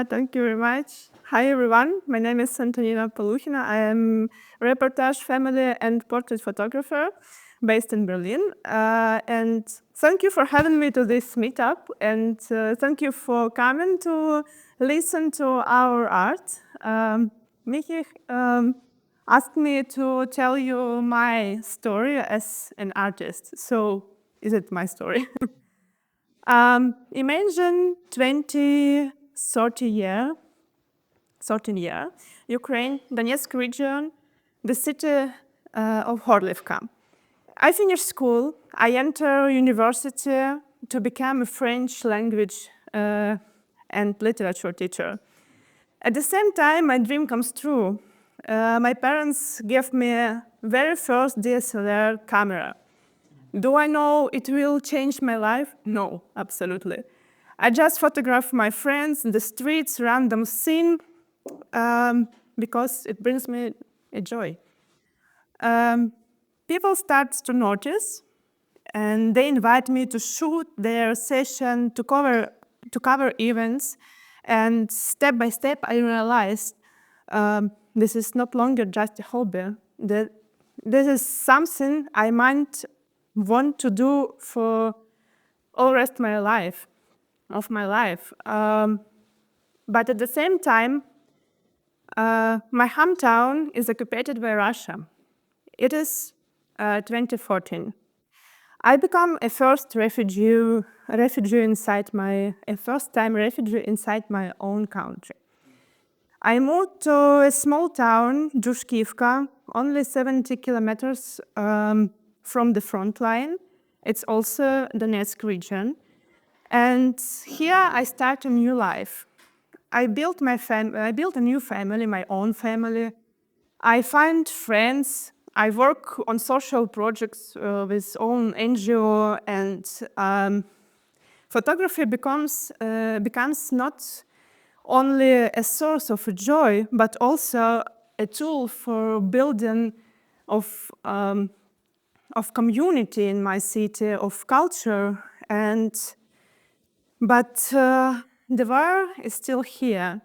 Thank you very much. Hi, everyone. My name is Antonina Polukhina. I am reportage, family, and portrait photographer based in Berlin. And thank you for having me to this meetup. And thank you for coming to listen to our art. Michi asked me to tell you my story as an artist. So, is it my story? Imagine 13 year, Ukraine, Donetsk region, the city of Horlivka. I finished school, I enter university to become a French language and literature teacher. At the same time, my dream comes true. My parents gave me a very first DSLR camera. Do I know it will change my life? No, absolutely. I just photograph my friends, the streets, random scene, because it brings me a joy. People start to notice, and they invite me to shoot their session, to cover events, and step by step I realized this is not longer just a hobby. That this is something I might want to do for all rest of my life. But at the same time, my hometown is occupied by Russia. It is 2014. I become a first-time refugee inside my own country. I moved to a small town, Jushkivka, only 70 kilometers from the front line. It's also the Donetsk region. And here I start a new life. I built a new family, my own family. I find friends. I work on social projects with own NGO, and photography becomes not only a source of joy, but also a tool for building of community in my city, of culture. But the war is still here,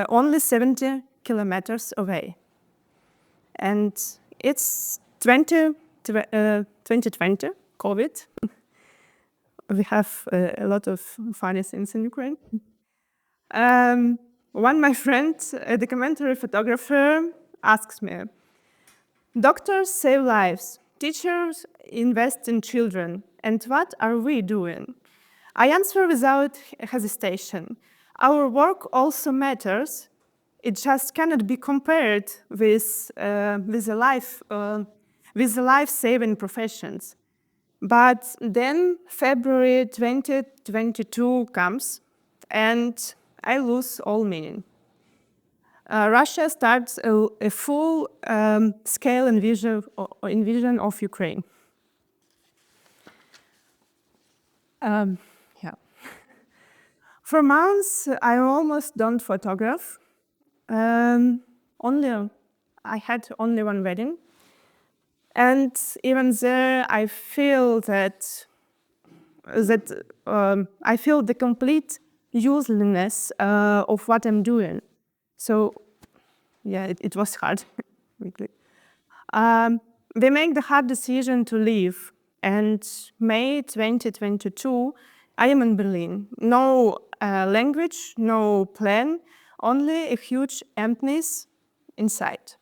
only 70 kilometers away. And it's 2020, COVID. We have a lot of funny things in Ukraine. My friend, a documentary photographer, asks me, doctors save lives, teachers invest in children, and what are we doing? I answer without hesitation. Our work also matters. It just cannot be compared with the life-saving professions. But then February 2022 comes, and I lose all meaning. Russia starts a full-scale invasion of Ukraine. For months, I almost don't photograph. I had only one wedding. And even there, I feel I feel the complete uselessness of what I'm doing. So, yeah, it was hard, really. We make the hard decision to leave. And May 2022, I am in Berlin. No language, no plan, only a huge emptiness inside.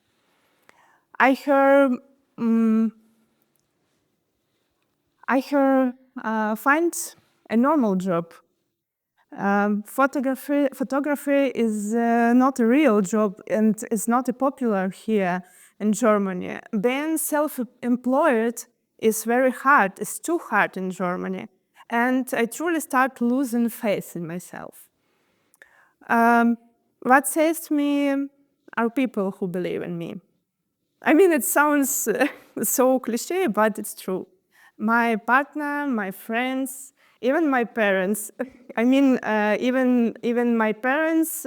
I hear find a normal job. Photography is not a real job and is not popular here in Germany. Being self-employed is very hard, it's too hard in Germany. And I truly start losing faith in myself. What saves me are people who believe in me. I mean, it sounds so cliche, but it's true. My partner, my friends, even my parents. I mean, even my parents,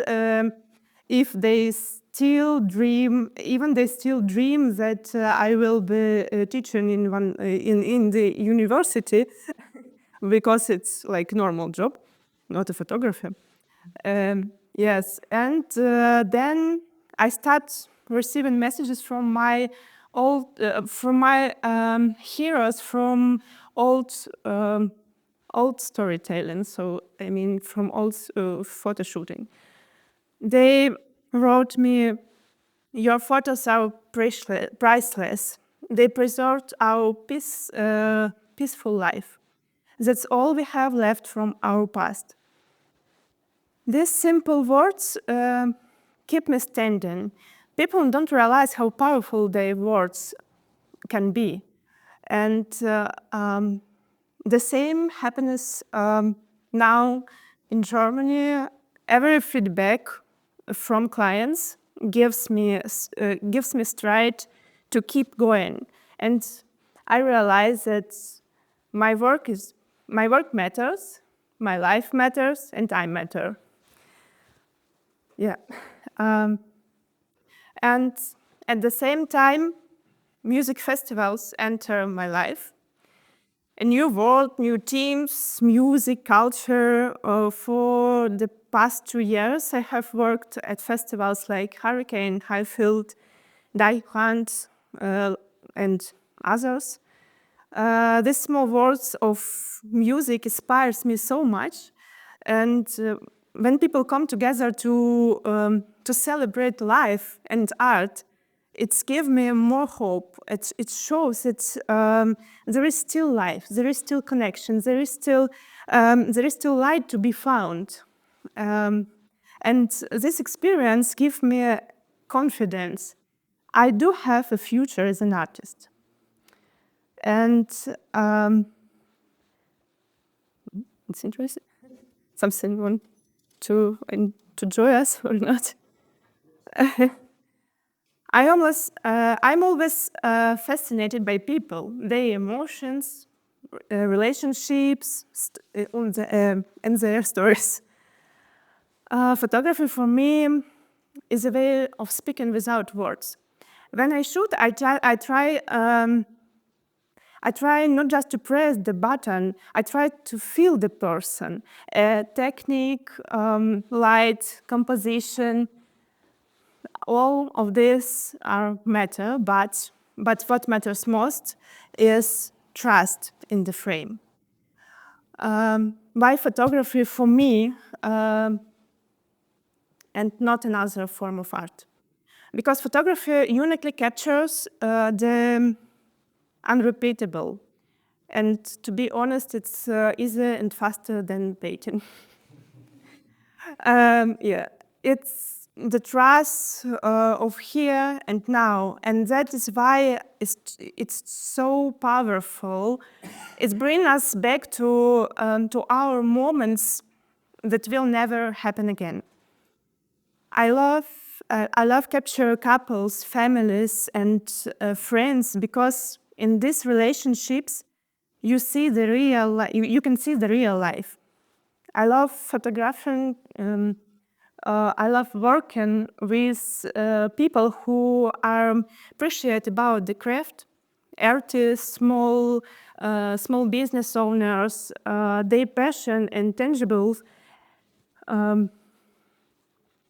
if they still dream that I will be teaching in the university, because it's like normal job, not a photographer. Yes, and then I start receiving messages from my heroes from old old storytelling. So I mean, from old photo shooting. They wrote me, "Your photos are priceless. They preserved our peaceful life. That's all we have left from our past." These simple words keep me standing. People don't realize how powerful their words can be. And the same happens now in Germany. Every feedback from clients gives me strength to keep going. And I realize that my work matters, my life matters, and I matter. Yeah. And at the same time, music festivals enter my life. A new world, new teams, music, culture. For the past 2 years, I have worked at festivals like Hurricane, Highfield, Deichland, and others. These small worlds of music inspires me so much. And when people come together to celebrate life and art, it gives me more hope. It shows that there is still life, there is still connection, there is still light to be found. And this experience gives me confidence. I do have a future as an artist. And it's interesting. Something want to join us or not? I'm always fascinated by people, their emotions, relationships, and their stories. Photography for me is a way of speaking without words. When I shoot, I try not just to press the button, I try to feel the person. Technique, light, composition, all of these matter, but what matters most is trust in the frame. Why photography for me and not another form of art? Because photography uniquely captures the unrepeatable. And to be honest, it's easier and faster than painting. Yeah, it's the trust of here and now, and that is why it's so powerful. It brings us back to our moments that will never happen again. I love capture couples, families, and friends, because in these relationships you see the real. You can see the real life. I love photographing. I love working with people who are appreciate about the craft, artists, small business owners. Their passion and tangibles.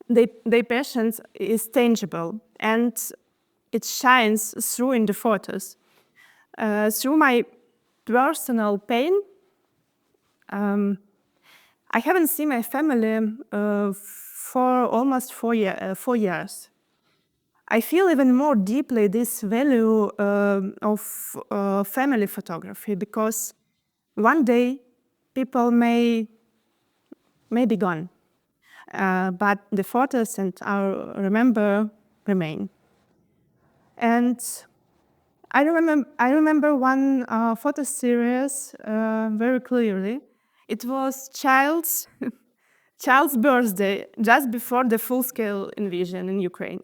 Their passion is tangible, and it shines through in the photos. Through my personal pain, I haven't seen my family for almost 4 years. I feel even more deeply this value of family photography, because one day people may be gone, but the photos and our remain. And I remember one photo series very clearly. It was child's birthday, just before the full-scale invasion in Ukraine.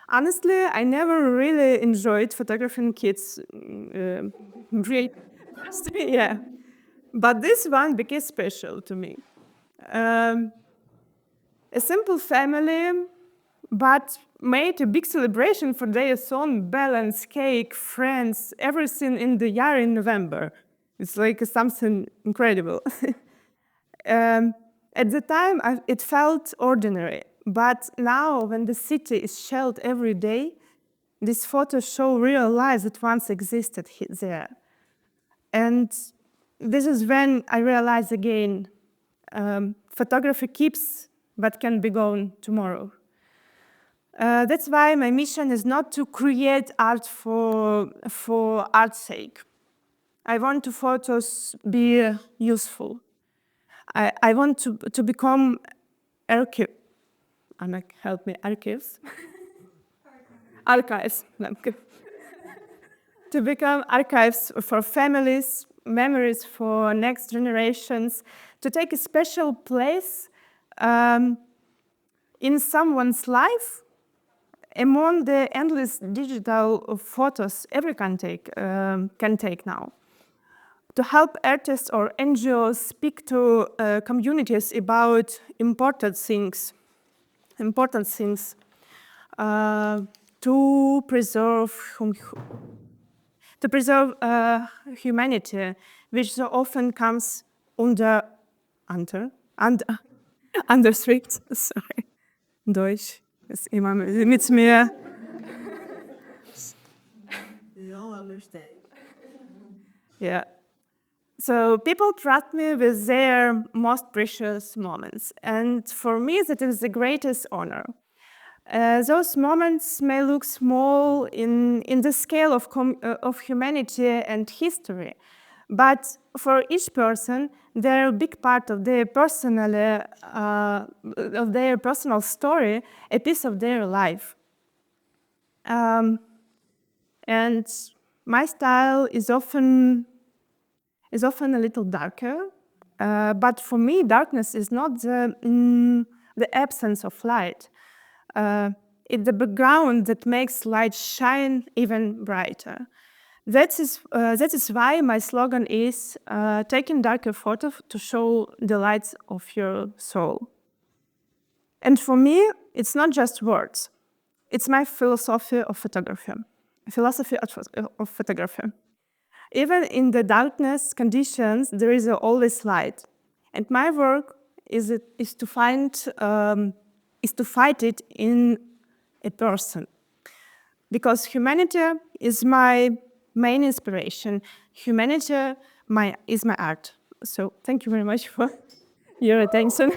Honestly, I never really enjoyed photographing kids. Yeah, but this one became special to me. A simple family, but made a big celebration for their son, balance, cake, friends, everything in the year in November. It's like something incredible. At the time, it felt ordinary, but now when the city is shelled every day, these photos show real lives that once existed there. And this is when I realized again, photography keeps, but can be gone tomorrow. That's why my mission is not to create art for art's sake. I want to photos be useful. I want to become archive. Help me, archives. Archives. To become archives for families, memories for next generations, to take a special place in someone's life among the endless digital photos everyone can take now. To help artists or NGOs speak to communities about important things, to preserve humanity, which so often comes under threat. Sorry, Deutsch ist immer mit mir. You don't understand. Yeah. So people trust me with their most precious moments, and for me that is the greatest honor. Those moments may look small in the scale of humanity and history, but for each person, they're a big part of their personal story, a piece of their life. And my style is often a little darker, but for me, darkness is not the absence of light. It's the background that makes light shine even brighter. That is why my slogan is taking darker photos to show the lights of your soul. And for me, it's not just words. It's my philosophy of photography. Even in the darkness conditions, there is always light. And my work is to fight it in a person. Because humanity is my main inspiration. Humanity is my art. So thank you very much for your attention.